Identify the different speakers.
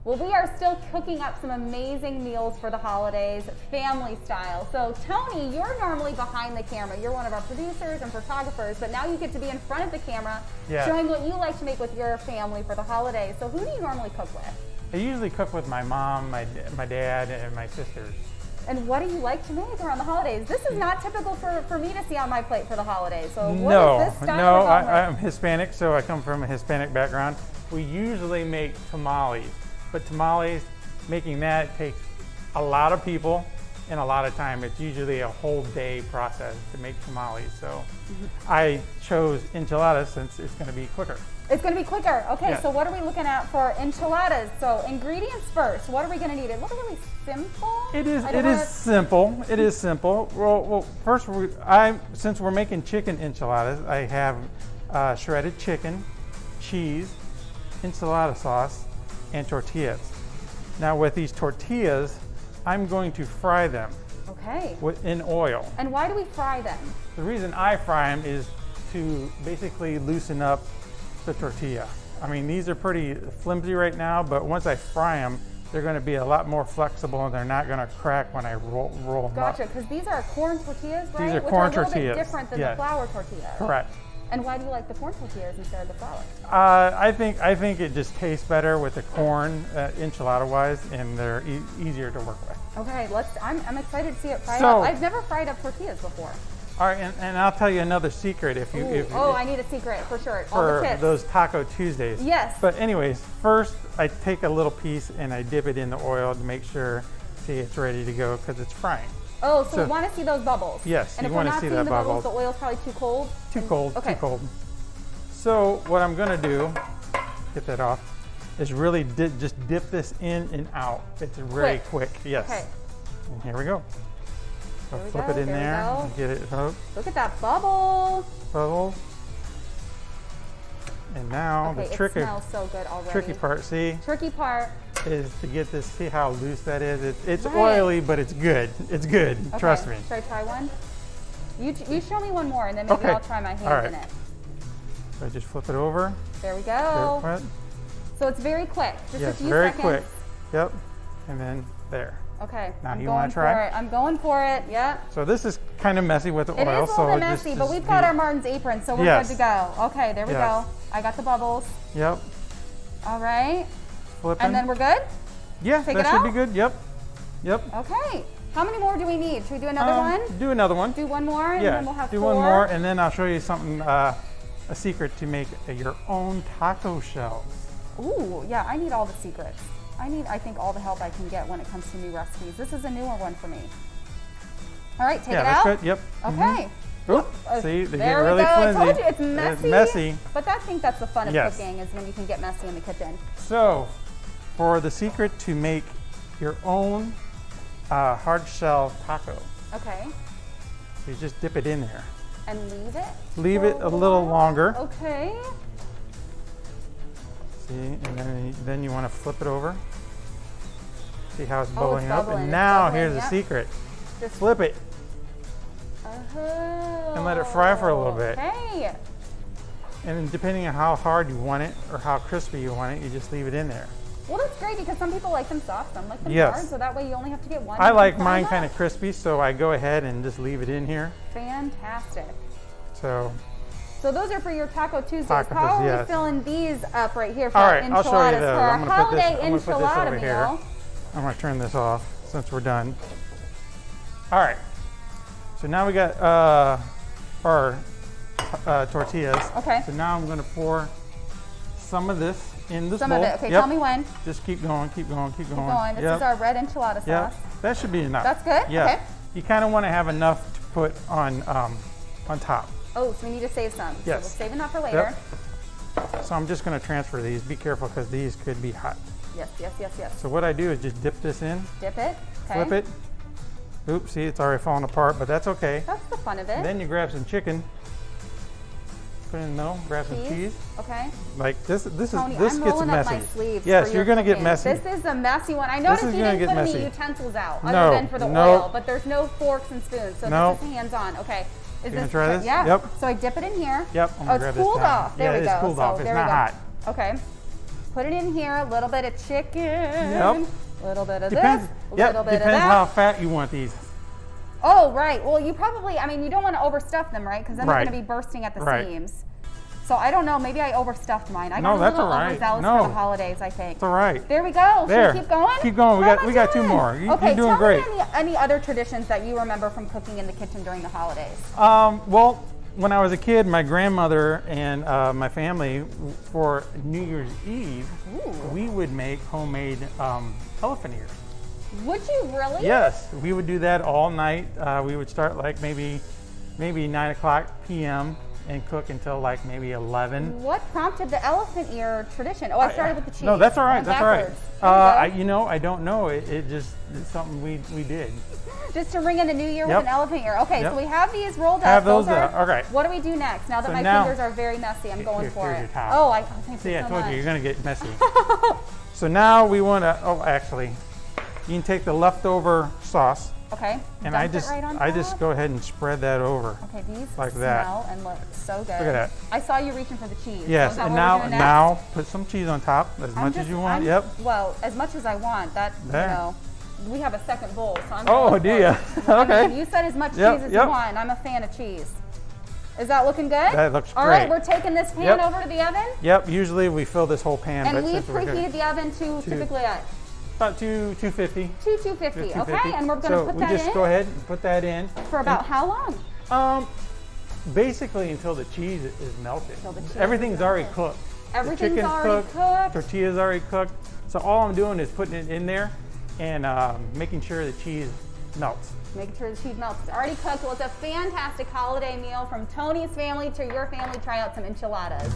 Speaker 1: Well, we are still cooking up some amazing meals for the holidays, family style. So Tony, you're normally behind the camera. You're one of our producers and photographers, but now you get to be in front of the camera, showing what you like to make with your family for the holidays. So who do you normally cook with?
Speaker 2: I usually cook with my mom, my dad, and my sisters.
Speaker 1: And what do you like to make around the holidays? This is not typical for me to see on my plate for the holidays. So what is this style?
Speaker 2: No, I'm Hispanic, so I come from a Hispanic background. We usually make tamales. But tamales, making that takes a lot of people and a lot of time. It's usually a whole day process to make tamales. So I chose enchiladas since it's going to be quicker.
Speaker 1: It's going to be quicker. Okay, so what are we looking at for enchiladas? So ingredients first. What are we going to need? It looks really simple.
Speaker 2: It is. It is simple. It is simple. Well, first, since we're making chicken enchiladas, I have shredded chicken, cheese, enchilada sauce, and tortillas. Now with these tortillas, I'm going to fry them.
Speaker 1: Okay.
Speaker 2: In oil.
Speaker 1: And why do we fry them?
Speaker 2: The reason I fry them is to basically loosen up the tortilla. I mean, these are pretty flimsy right now, but once I fry them, they're going to be a lot more flexible and they're not going to crack when I roll them up.
Speaker 1: Gotcha, because these are corn tortillas, right?
Speaker 2: These are corn tortillas.
Speaker 1: Which are a little bit different than the flour tortillas.
Speaker 2: Correct.
Speaker 1: And why do you like the corn tortillas instead of the flour?
Speaker 2: I think it just tastes better with the corn enchilada-wise, and they're easier to work with.
Speaker 1: Okay, I'm excited to see it fried up. I've never fried up tortillas before.
Speaker 2: All right, and I'll tell you another secret if you.
Speaker 1: I need a secret for sure.
Speaker 2: For those Taco Tuesdays.
Speaker 1: Yes.
Speaker 2: But anyways, first I take a little piece and I dip it in the oil to make sure, it's ready to go because it's frying.
Speaker 1: Oh, so we want to see those bubbles.
Speaker 2: Yes,
Speaker 1: and
Speaker 2: you want to see that
Speaker 1: bubbles, the oil's probably too cold?
Speaker 2: Too cold. So what I'm going to do, get that off, is really just dip this in and out. It's very quick. Yes. Okay. And here we go. So flip it in there and get it hooked.
Speaker 1: Look at that bubble.
Speaker 2: Bubbles. And now the tricky part,
Speaker 1: tricky part
Speaker 2: is to get this, see how loose that is. It's oily, but it's good. It's good.
Speaker 1: Okay.
Speaker 2: Trust me.
Speaker 1: Should I try one? You show me one more, and then maybe I'll try my hand in it.
Speaker 2: So I just flip it over.
Speaker 1: There we go. So it's very quick. Just a few
Speaker 2: very
Speaker 1: seconds.
Speaker 2: quick. Yep. And then there.
Speaker 1: Okay.
Speaker 2: Now you want to try?
Speaker 1: I'm going for it. Yep.
Speaker 2: So this is kind of messy with the oil.
Speaker 1: It is a little bit messy, but we've got our Martin's apron, so we're good to go. Okay, there we go. I got the bubbles.
Speaker 2: Yep.
Speaker 1: All right.
Speaker 2: Flipping.
Speaker 1: And then we're good?
Speaker 2: Yeah, that should be good. Yep.
Speaker 1: Okay. How many more do we need? Should we do another one?
Speaker 2: Do another one.
Speaker 1: Do one more, and then we'll have
Speaker 2: do 4. Do one more, and then I'll show you something, a secret to make your own taco shells.
Speaker 1: Ooh, yeah, I need all the secrets. I think, all the help I can get when it comes to new recipes. This is a newer one for me. All right, take it out.
Speaker 2: That's good. Yep.
Speaker 1: Okay.
Speaker 2: Oop, see, they get really flimsy.
Speaker 1: I told you, it's messy.
Speaker 2: It's messy.
Speaker 1: But I think that's the fun of cooking, is when you can get messy in the kitchen.
Speaker 2: So, for the secret to make your own hard shell taco.
Speaker 1: Okay.
Speaker 2: So you just dip it in there.
Speaker 1: And leave it?
Speaker 2: Leave it a little longer.
Speaker 1: Okay.
Speaker 2: See, and then you want to flip it over. See how it's bubbling up? And now here's the secret. Just flip it. And let it fry for a little bit.
Speaker 1: Okay.
Speaker 2: And depending on how hard you want it or how crispy you want it, you just leave it in there.
Speaker 1: Well, that's great because some people like them soft, some like them hard, so that way you only have to get one.
Speaker 2: I like mine kind of crispy, so I go ahead and just leave it in here.
Speaker 1: Fantastic.
Speaker 2: So
Speaker 1: those are for your Taco Tuesdays. How are we filling these up right here for our enchiladas?
Speaker 2: I'll show you those.
Speaker 1: For our holiday enchilada meal.
Speaker 2: Here. I'm going to turn this off since we're done. All right. So now we got our tortillas.
Speaker 1: Okay.
Speaker 2: So now I'm going to pour some of this in this bowl.
Speaker 1: Some of it. Okay, tell me when.
Speaker 2: Just keep going, keep going, keep going.
Speaker 1: This is our red enchilada sauce.
Speaker 2: Yep. That should be enough.
Speaker 1: That's good?
Speaker 2: Yeah.
Speaker 1: Okay.
Speaker 2: You kind of want to have enough to put on top.
Speaker 1: Oh, so we need to save some.
Speaker 2: Yes.
Speaker 1: So we'll save enough for later.
Speaker 2: Yep. So I'm just going to transfer these. Be careful because these could be hot.
Speaker 1: Yes.
Speaker 2: So what I do is just dip this in.
Speaker 1: Dip it. Okay.
Speaker 2: Flip it. Oops, see, it's already falling apart, but that's okay.
Speaker 1: That's the fun of it.
Speaker 2: And then you grab some chicken. Put it in the middle, grab some cheese.
Speaker 1: Okay.
Speaker 2: Like this
Speaker 1: Tony,
Speaker 2: this
Speaker 1: I'm
Speaker 2: gets
Speaker 1: rolling
Speaker 2: messy.
Speaker 1: Up my sleeves
Speaker 2: yes, you're going to get messy.
Speaker 1: This is a messy one. I noticed you didn't put any utensils out other than for the
Speaker 2: no.
Speaker 1: oil, but there's no forks and spoons, so this is hands-on. Okay.
Speaker 2: Is this try this?
Speaker 1: Yeah.
Speaker 2: Yep.
Speaker 1: So I dip it in here.
Speaker 2: Yep.
Speaker 1: Oh, it's cooled off. There we go.
Speaker 2: It's cooled off. It's not hot.
Speaker 1: Okay. put it in here, a little bit of chicken,
Speaker 2: Yep.
Speaker 1: a little bit of
Speaker 2: Depends.
Speaker 1: this, a
Speaker 2: Yep.
Speaker 1: little bit of
Speaker 2: Depends
Speaker 1: that.
Speaker 2: how fat you want these.
Speaker 1: Oh, right. Well, you probably, I mean, you don't want to overstuff them, right? Because then they're
Speaker 2: Right.
Speaker 1: going to be bursting at the
Speaker 2: Right.
Speaker 1: seams. So I don't know. Maybe I overstuffed mine. I got
Speaker 2: No,
Speaker 1: a
Speaker 2: that's
Speaker 1: little
Speaker 2: all right.
Speaker 1: overzealous
Speaker 2: No.
Speaker 1: for the holidays, I think.
Speaker 2: It's all right.
Speaker 1: There we go.
Speaker 2: There.
Speaker 1: Should we keep going?
Speaker 2: Keep going.
Speaker 1: How am I
Speaker 2: We got two
Speaker 1: doing?
Speaker 2: more. You're
Speaker 1: Okay,
Speaker 2: doing
Speaker 1: tell
Speaker 2: great.
Speaker 1: me any other traditions that you remember from cooking in the kitchen during the holidays.
Speaker 2: Well, when I was a kid, my grandmother and my family, for New Year's Eve,
Speaker 1: Ooh.
Speaker 2: we would make homemade elephant ears.
Speaker 1: Would you really?
Speaker 2: Yes, we would do that all night. We would start like maybe 9 o'clock p.m. and cook until like maybe 11.
Speaker 1: What prompted the elephant ear tradition? Oh, I started with the cheese.
Speaker 2: No, that's all right.
Speaker 1: Went
Speaker 2: That's all right.
Speaker 1: backwards.
Speaker 2: I don't know. It just it's something we did.
Speaker 1: Just to ring in the new year
Speaker 2: Yep.
Speaker 1: with an elephant ear. Okay,
Speaker 2: Yep.
Speaker 1: so we have these rolled up.
Speaker 2: Have those
Speaker 1: are,
Speaker 2: up. Okay.
Speaker 1: What do we do next? Now that
Speaker 2: So
Speaker 1: my
Speaker 2: now-
Speaker 1: fingers are very messy, I'm going for
Speaker 2: here's
Speaker 1: it.
Speaker 2: your towel.
Speaker 1: Oh, thank
Speaker 2: See,
Speaker 1: you
Speaker 2: I
Speaker 1: so
Speaker 2: told
Speaker 1: much.
Speaker 2: you, you're gonna get messy. So now we want to. Oh, actually, you can take the leftover sauce,
Speaker 1: Okay.
Speaker 2: and
Speaker 1: dump
Speaker 2: I
Speaker 1: it
Speaker 2: just
Speaker 1: right on
Speaker 2: I just
Speaker 1: top.
Speaker 2: go ahead and spread that over.
Speaker 1: Okay, these
Speaker 2: like that.
Speaker 1: smell and look so good.
Speaker 2: Look at that.
Speaker 1: I saw you reaching for the cheese.
Speaker 2: Yes,
Speaker 1: Is that
Speaker 2: and
Speaker 1: what we're doing next?
Speaker 2: now put some cheese on top as much as you want. Yep.
Speaker 1: Well, as much as I want. That
Speaker 2: There.
Speaker 1: you know, we have a second bowl, so I'm.
Speaker 2: Oh,
Speaker 1: going
Speaker 2: do
Speaker 1: for
Speaker 2: ya?
Speaker 1: it. I
Speaker 2: Okay.
Speaker 1: mean, you said as much
Speaker 2: Yep,
Speaker 1: cheese as
Speaker 2: yep.
Speaker 1: you want. And I'm a fan of cheese. Is that looking good?
Speaker 2: That looks
Speaker 1: All right,
Speaker 2: great.
Speaker 1: we're taking this pan
Speaker 2: Yep.
Speaker 1: over to the oven,
Speaker 2: Yep. Usually we fill this whole pan,
Speaker 1: and
Speaker 2: but
Speaker 1: we've
Speaker 2: since we're
Speaker 1: preheated the oven to typically at
Speaker 2: about 250.
Speaker 1: 250.
Speaker 2: 250.
Speaker 1: Okay, and we're going to
Speaker 2: so
Speaker 1: put
Speaker 2: we
Speaker 1: that
Speaker 2: just
Speaker 1: in
Speaker 2: go ahead and put that in.
Speaker 1: for about how long?
Speaker 2: Basically until the cheese is melted.
Speaker 1: Until the cheese
Speaker 2: Everything's
Speaker 1: is
Speaker 2: already
Speaker 1: melted.
Speaker 2: cooked.
Speaker 1: Everything's
Speaker 2: the chicken's
Speaker 1: already cooked.
Speaker 2: Tortilla's already cooked. So all I'm doing is putting it in there and making sure the cheese melts.
Speaker 1: Making sure the cheese melts. It's already cooked. Well, it's a fantastic holiday meal from Tony's family to your family. Try out some enchiladas.